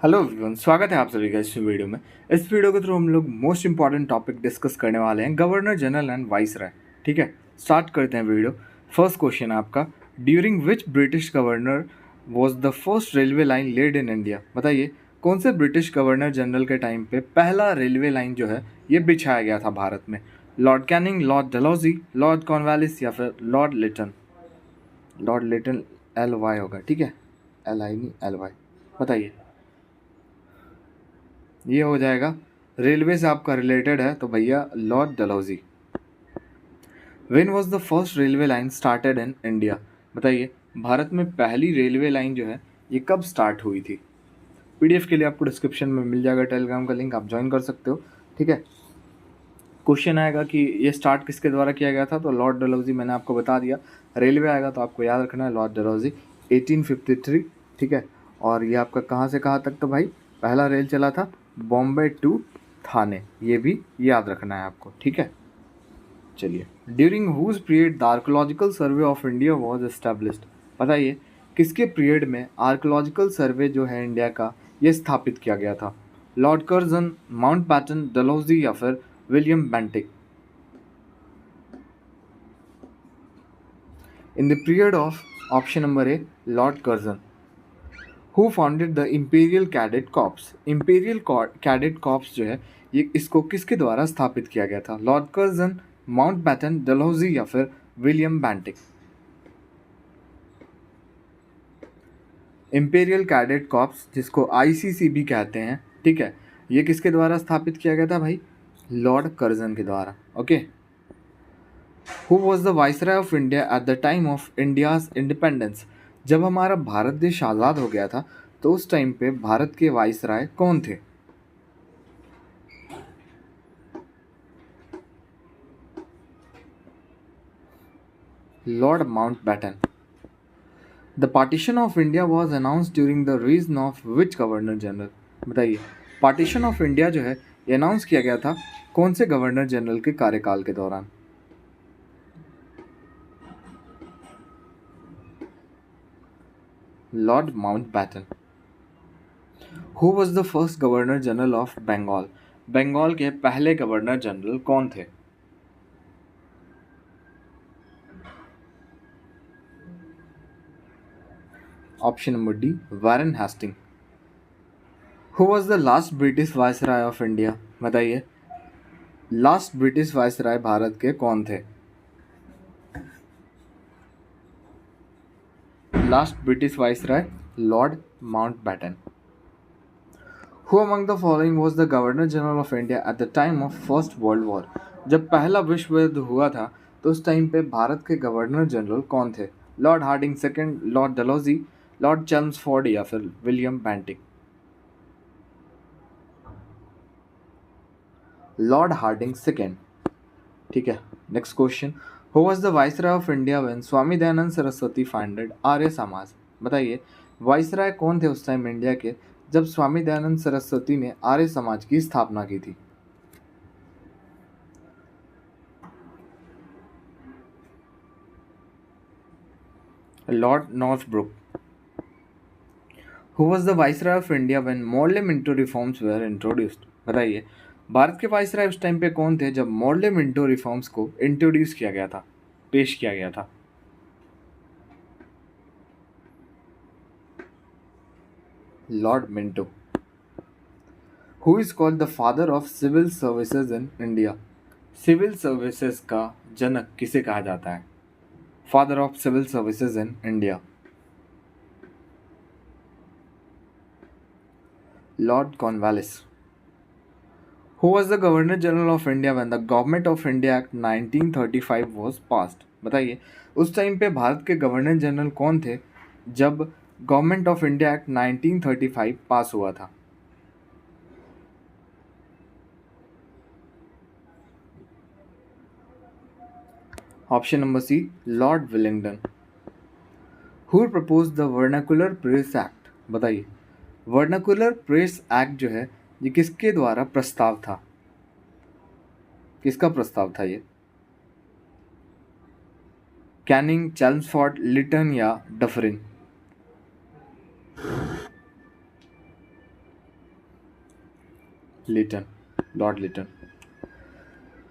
Hello everyone, स्वागत है आप सभी का इस वीडियो में। इस वीडियो के थ्रू हम लोग मोस्ट इंपॉर्टेंट टॉपिक डिस्कस करने वाले हैं, गवर्नर जनरल एंड वाइसराय। ठीक है, स्टार्ट करते हैं वीडियो। फर्स्ट क्वेश्चन है आपका, during which British governor was the first railway line laid in India. बताइए कौन से ब्रिटिश गवर्नर जनरल के टाइम पे पहला रेलवे लाइन जो है ये बिछाया गया था भारत में। Lord Canning, Lord Dalhousie, Lord Cornwallis या फिर Lord Lytton. Lord Lytton L Y होगा, ठीक है, एल आई नहीं एल वाई। बताइए, ये हो जाएगा। रेलवे से आपका रिलेटेड है तो भैया Lord Dalhousie. When was the first railway line started in India. बताइए भारत में पहली रेलवे लाइन जो है ये कब स्टार्ट हुई थी। पीडीएफ के लिए आपको डिस्क्रिप्शन में मिल जाएगा टेलीग्राम का लिंक, आप ज्वाइन कर सकते हो। ठीक है, क्वेश्चन आएगा कि ये स्टार्ट किसके द्वारा किया गया था, तो लॉर्ड डलहौजी मैंने आपको बता दिया। रेलवे आएगा तो आपको याद रखना है लॉर्ड डलहौजी 1853। ठीक है, और ये आपका कहाँ से कहाँ तक, तो भाई पहला रेल चला था बॉम्बे टू थाने, ये भी याद रखना है आपको। ठीक है, चलिए, during whose period the archaeological survey of India was established. बताइए किसके पीरियड में आर्कोलॉजिकल सर्वे जो है इंडिया का ये स्थापित किया गया था। Lord Curzon, Mountbatten, Dalhousie या फिर William Bentinck. In the period of option number A Lord Curzon. Who founded the imperial cadet corps. Imperial cadet corps जो है ये इसको किसके द्वारा स्थापित किया गया था। Lord Curzon, Mountbatten, Dalhousie या फिर William Bentinck. Imperial cadet corps जिसको आईसीसी भी कहते हैं, ठीक है, ये किसके द्वारा स्थापित किया गया था भाई, लॉर्ड कर्जन के द्वारा। Okay, who was the viceroy of India at the time of India's independence. जब हमारा भारत देश आज़ाद हो गया था तो उस टाइम पे भारत के वाइसराय कौन थे। Lord Mountbatten. The partition of India was announce during the region of which governor general. बताइए पार्टीशन ऑफ इंडिया जो है ये अनाउंस किया गया था कौन से गवर्नर जनरल के कार्यकाल के दौरान। Lord Mountbatten. Who was the first governor general of Bengal. Bengal के पहले गवर्नर जनरल कौन थे। Option number D Warren Hasting. Who was the last British viceroy of India. बताइए लास्ट ब्रिटिश वायसराय भारत के कौन थे। Last British viceroy Lord Mountbatten. Who among the following was the governor general of India at the time of first world war. जब पहला विश्व युद्ध हुआ था तो उस टाइम पे भारत के गवर्नर जनरल कौन थे। Lord Hardinge second, lord Dalhousie, lord Chelmsford या फिर William Bentinck. Lord Hardinge second. ठीक है, next question, who was the viceroy of India when Swami Dayanand Saraswati founded Arya Samaj. बताइए वाइसराय कौन थे उस टाइम इंडिया के जब स्वामी दयानंद सरस्वती ने आर्य समाज की स्थापना की थी। Lord Northbrook. Who was the viceroy of India when Morley Minto reforms were introduced. बताइए भारत के वाइसराय उस टाइम पे कौन थे जब मॉडले मिंटो रिफॉर्म्स को इंट्रोड्यूस किया गया था, पेश किया गया था। Lord Minto. Who is called the father of civil services in India. Civil services का जनक किसे कहा जाता है। Father of civil services in India. Lord Cornwallis. Who was the governor general of India when the government of India act 1935 was passed. बताइए उस time पे भारत के गवर्नर जनरल कौन थे जब government of India act 1935 pass हुआ था। Option number C Lord Willingdon. Who propose the vernacular press act. बताइए वर्नाकुलर प्रेस एक्ट जो है ये किसके द्वारा प्रस्ताव था, किसका प्रस्ताव था ये। कैनिंग, चेम्सफोर्ड, लिटन या Dufferin. Lytton, Lord Lytton.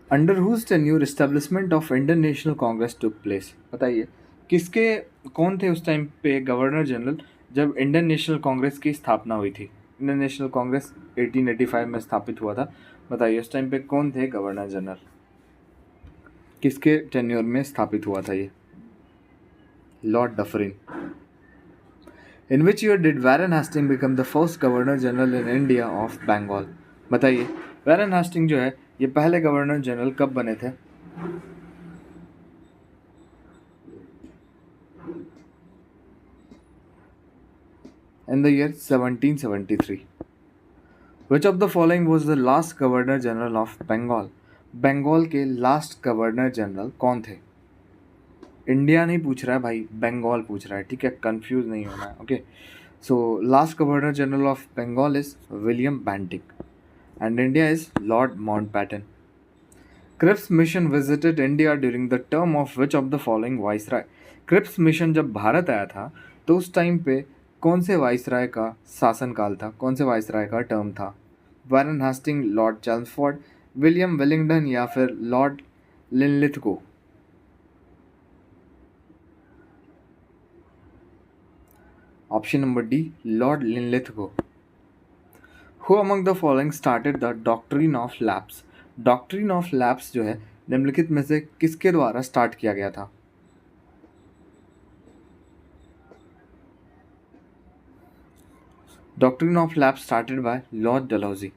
Under whose tenure establishment of Indian National Congress took place, बताइए किसके, कौन थे उस टाइम पे गवर्नर जनरल जब इंडियन नेशनल कांग्रेस की स्थापना हुई थी। इंडियन नेशनल कांग्रेस 1885 में स्थापित हुआ था। बताइए उस टाइम पे कौन थे गवर्नर जनरल, किसके टेन्योर में स्थापित हुआ था ये। Lord Dufferin. In which year did Warren Hasting become the first governor general in India of Bengal, बताइए वैरन हास्टिंग जो है ये पहले गवर्नर जनरल कब बने थे। In the year 1773। Which of the following was the last governor general of Bengal, Bengal के last governor general कौन थे। इंडिया नहीं पूछ रहा है भाई, बंगाल पूछ रहा है, ठीक है, कंफ्यूज नहीं होना है। Okay, so last governor general of Bengal is William Bentinck and India is Lord Mountbatten. Cripps mission visited India during the term of which of the following viceroy? Cripps mission जब भारत आया था तो उस टाइम पे कौन से वाइसराय का शासनकाल था, कौन से वाइसराय का टर्म था। वारन हास्टिंग, लॉर्ड चैल्मसफोर्ड, विलियम वेलिंगडन या फिर Lord Linlithgow. Option number D, Lord Linlithgow. Who among the following started the doctrine of lapse? Doctrine of lapse जो है निम्नलिखित में से किसके द्वारा स्टार्ट किया गया था। Doctrine of lapse started by Lord Dalhousie.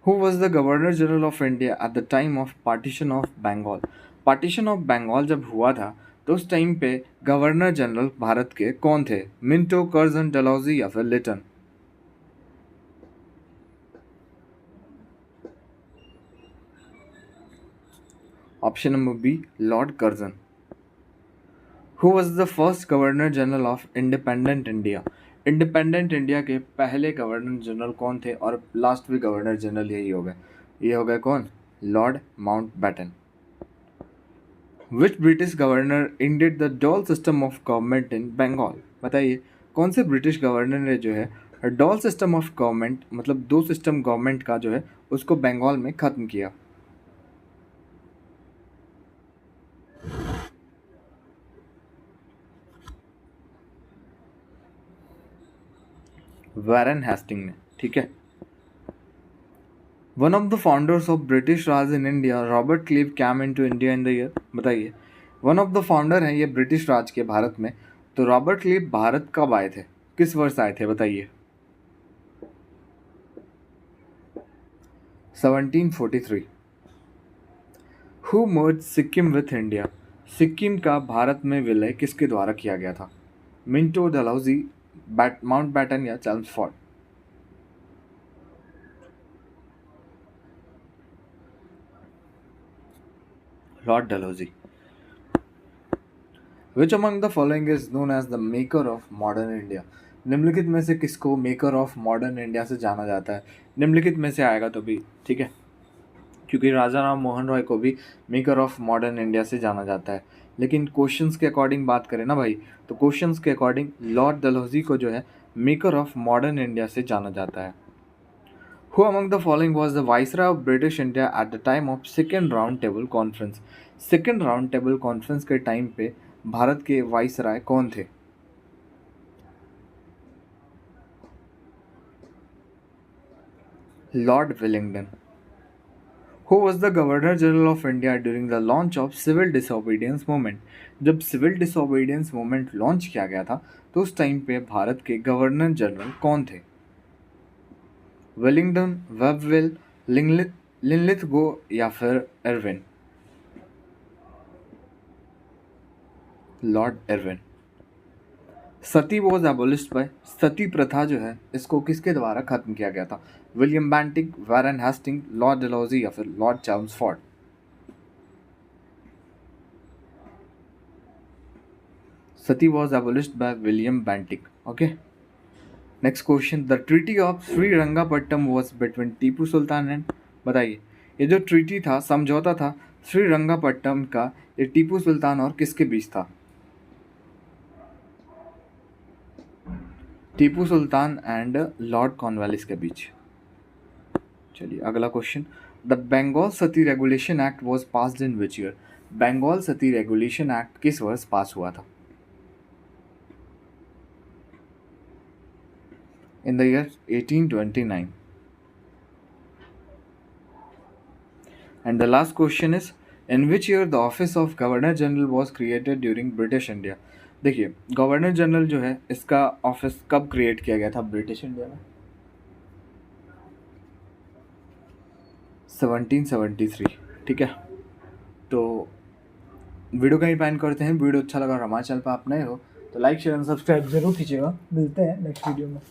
Who was the governor general of India at the time of partition of Bengal? Partition of Bengal जब हुआ था तो उस टाइम पे गवर्नर जनरल भारत के कौन थे। मिंटो, कर्जन, डलहौजी या फिर Lytton. Option number B, Lord Curzon. Who was the first governor general of independent India? Independent India के पहले गवर्नर जनरल कौन थे और लास्ट भी गवर्नर जनरल यही हो गए, ये हो गए कौन, Lord Mountbatten. Which British governor ended the dual system of government in Bengal? बताइए कौन से ब्रिटिश गवर्नर ने जो है डॉल सिस्टम ऑफ गवर्नमेंट, मतलब दो सिस्टम गवर्नमेंट का जो है उसको बंगाल में खत्म किया। वारन हेस्टिंग ने, ठीक है। One of the founders of British Raj in India, Robert Clive, came in to India in the year, बताइए वन ऑफ द फाउंडर हैं ये ब्रिटिश राज के भारत में, तो रॉबर्ट क्लीव भारत कब आए थे, किस वर्ष आए थे, बताइए। 1743। Who merge Sikkim with India? Sikkim का भारत में विलय किसके द्वारा किया गया था। मिंटो, डलहौजी, माउंटबैटन या Chelmsford. Lord Dalhousie. Which among the following is known as the maker of modern India? निम्नलिखित में से किसको मेकर ऑफ मॉडर्न इंडिया से जाना जाता है। निम्नलिखित में से आएगा तो भी ठीक है, क्योंकि राजा राम मोहन रॉय को भी मेकर ऑफ मॉडर्न इंडिया से जाना जाता है। लेकिन क्वेश्चंस के अकॉर्डिंग बात करें ना भाई, तो क्वेश्चंस के अकॉर्डिंग लॉर्ड डलहौजी को जो है मेकर ऑफ मॉडर्न इंडिया से जाना जाता है। Who among the following was the Viceroy of British India at the time of Second Round Table Conference? Second round table conference के टाइम पे भारत के वाइसराय कौन थे। Lord Wellington. Who was the Governor General of India during the launch of Civil Disobedience Movement? जब civil disobedience movement launch किया गया था तो उस टाइम पे भारत के गवर्नर जनरल कौन थे। वेलिंगटन, वेबवेल, लिनलिथगो या फिर Irwin. Lord Irwin. Sati was abolished by, sati प्रथा जो है इसको किसके द्वारा खत्म किया गया था। William Bentinck, Warren Hastings, lord Dalhousie या फिर lord Chelmsford. Sati was abolished by William Bentinck. Okay, next question, the treaty of Srirangapatnam was between Tipu Sultan and, बताइए ये जो ट्रीटी था, समझौता था श्रीरंगापट्टम का, ये टीपू सुल्तान और किसके बीच था। Tipu Sultan and Lord Cornwallis के बीच। चलिए अगला question, the Bengal sati regulation act was passed in which year? Bengal sati regulation act किस वर्ष पास हुआ था? In the year 1829. And the last question is, in which year the office of Governor General was created during British India? देखिए governor general जो है इसका office कब create किया गया था ब्रिटिश इंडिया में? 1773. ठीक है, तो वीडियो का ही पैन करते हैं। वीडियो अच्छा लगा और हमारे चैनल पर आप नए हो तो लाइक शेयर एंड सब्सक्राइब जरूर कीजिएगा। मिलते हैं नेक्स्ट वीडियो में।